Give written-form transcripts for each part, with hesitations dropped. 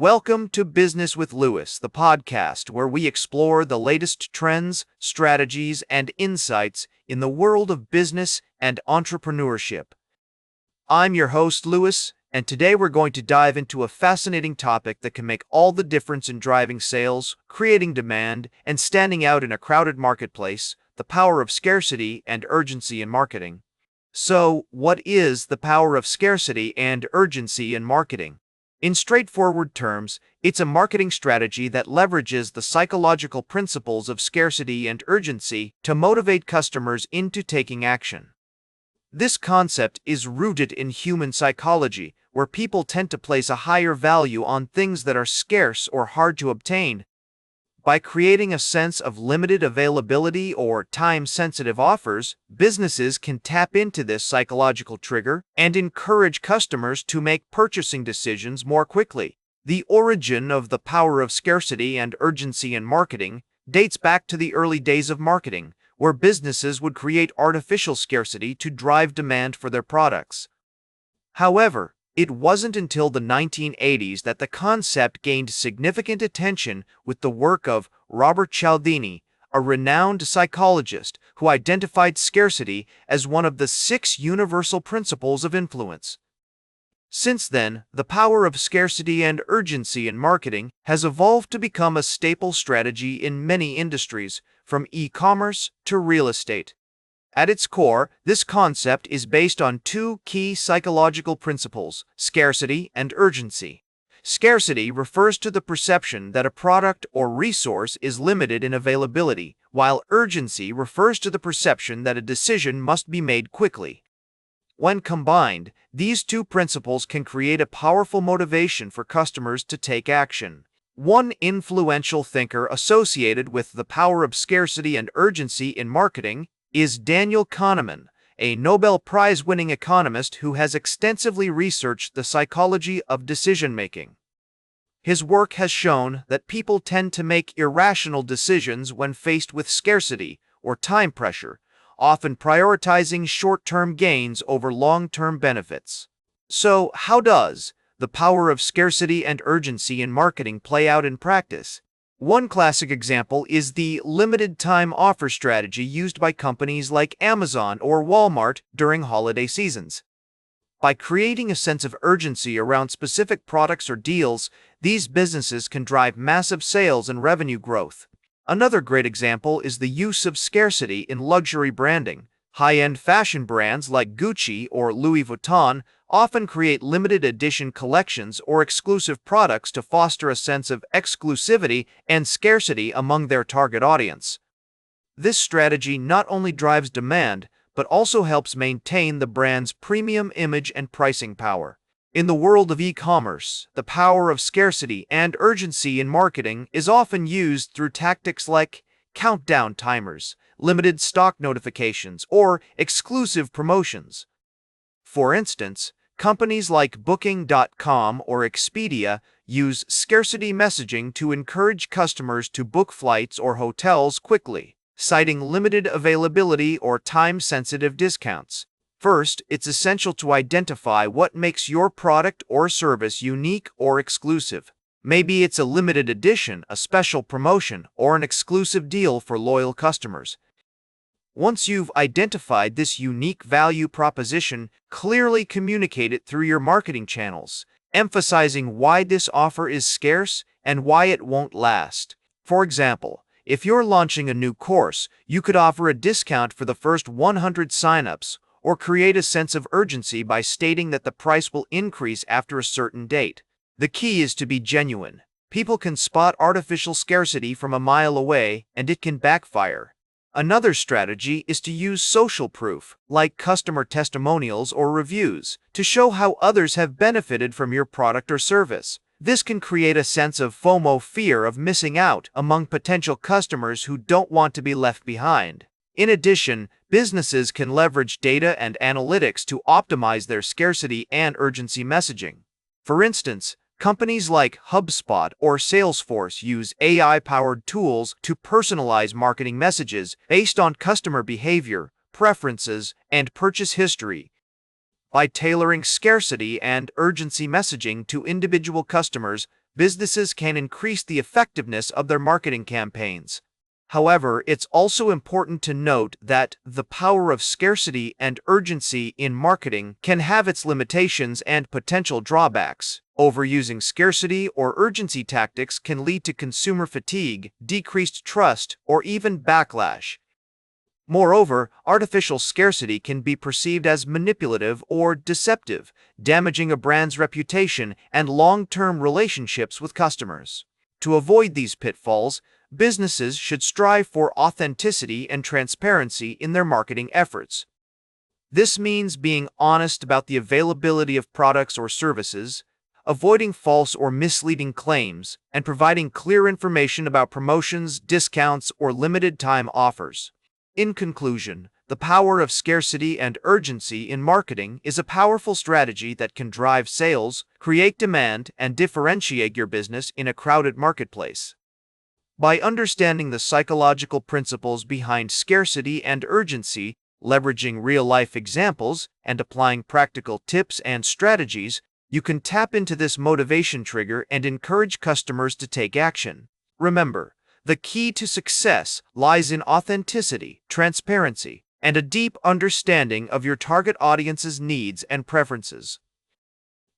Welcome to Business with Louis, the podcast where we explore the latest trends, strategies, and insights in the world of business and entrepreneurship. I'm your host, Louis, and today we're going to dive into a fascinating topic that can make all the difference in driving sales, creating demand, and standing out in a crowded marketplace: the power of scarcity and urgency in marketing. So, what is the power of scarcity and urgency in marketing? In straightforward terms, it's a marketing strategy that leverages the psychological principles of scarcity and urgency to motivate customers into taking action. This concept is rooted in human psychology, where people tend to place a higher value on things that are scarce or hard to obtain. By creating a sense of limited availability or time-sensitive offers, businesses can tap into this psychological trigger and encourage customers to make purchasing decisions more quickly. The origin of the power of scarcity and urgency in marketing dates back to the early days of marketing, where businesses would create artificial scarcity to drive demand for their products. However, it wasn't until the 1980s that the concept gained significant attention with the work of Robert Cialdini, a renowned psychologist who identified scarcity as one of the 6 universal principles of influence. Since then, the power of scarcity and urgency in marketing has evolved to become a staple strategy in many industries, from e-commerce to real estate. At its core, this concept is based on 2 key psychological principles: scarcity and urgency. Scarcity refers to the perception that a product or resource is limited in availability, while urgency refers to the perception that a decision must be made quickly. When combined, these 2 principles can create a powerful motivation for customers to take action. One influential thinker associated with the power of scarcity and urgency in marketing is Daniel Kahneman, a Nobel Prize-winning economist who has extensively researched the psychology of decision-making. His work has shown that people tend to make irrational decisions when faced with scarcity or time pressure, often prioritizing short-term gains over long-term benefits. So, how does the power of scarcity and urgency in marketing play out in practice? One classic example is the limited-time offer strategy used by companies like Amazon or Walmart during holiday seasons. By creating a sense of urgency around specific products or deals, these businesses can drive massive sales and revenue growth. Another great example is the use of scarcity in luxury branding. High-end fashion brands like Gucci or Louis Vuitton often create limited edition collections or exclusive products to foster a sense of exclusivity and scarcity among their target audience. This strategy not only drives demand, but also helps maintain the brand's premium image and pricing power. In the world of e-commerce, the power of scarcity and urgency in marketing is often used through tactics like countdown timers, limited stock notifications, or exclusive promotions. For instance, companies like Booking.com or Expedia use scarcity messaging to encourage customers to book flights or hotels quickly, citing limited availability or time-sensitive discounts. First, it's essential to identify what makes your product or service unique or exclusive. Maybe it's a limited edition, a special promotion, or an exclusive deal for loyal customers. Once you've identified this unique value proposition, clearly communicate it through your marketing channels, emphasizing why this offer is scarce and why it won't last. For example, if you're launching a new course, you could offer a discount for the first 100 signups, or create a sense of urgency by stating that the price will increase after a certain date. The key is to be genuine. People can spot artificial scarcity from a mile away, and it can backfire. Another strategy is to use social proof, like customer testimonials or reviews, to show how others have benefited from your product or service. This can create a sense of FOMO, fear of missing out, among potential customers who don't want to be left behind. In addition, businesses can leverage data and analytics to optimize their scarcity and urgency messaging. For instance, companies like HubSpot or Salesforce use AI-powered tools to personalize marketing messages based on customer behavior, preferences, and purchase history. By tailoring scarcity and urgency messaging to individual customers, businesses can increase the effectiveness of their marketing campaigns. However, it's also important to note that the power of scarcity and urgency in marketing can have its limitations and potential drawbacks. Overusing scarcity or urgency tactics can lead to consumer fatigue, decreased trust, or even backlash. Moreover, artificial scarcity can be perceived as manipulative or deceptive, damaging a brand's reputation and long-term relationships with customers. To avoid these pitfalls, businesses should strive for authenticity and transparency in their marketing efforts. This means being honest about the availability of products or services, avoiding false or misleading claims, and providing clear information about promotions, discounts, or limited-time offers. In conclusion, the power of scarcity and urgency in marketing is a powerful strategy that can drive sales, create demand, and differentiate your business in a crowded marketplace. By understanding the psychological principles behind scarcity and urgency, leveraging real-life examples, and applying practical tips and strategies, you can tap into this motivation trigger and encourage customers to take action. Remember, the key to success lies in authenticity, transparency, and a deep understanding of your target audience's needs and preferences.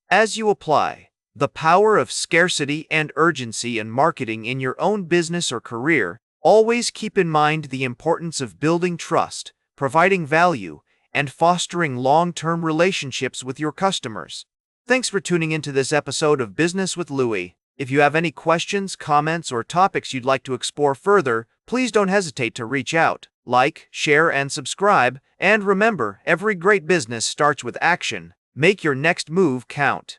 As you apply the power of scarcity and urgency in marketing in your own business or career, always keep in mind the importance of building trust, providing value, and fostering long-term relationships with your customers. Thanks for tuning into this episode of Business with Louis. If you have any questions, comments, or topics you'd like to explore further, please don't hesitate to reach out. Like, share, and subscribe. And remember, every great business starts with action. Make your next move count.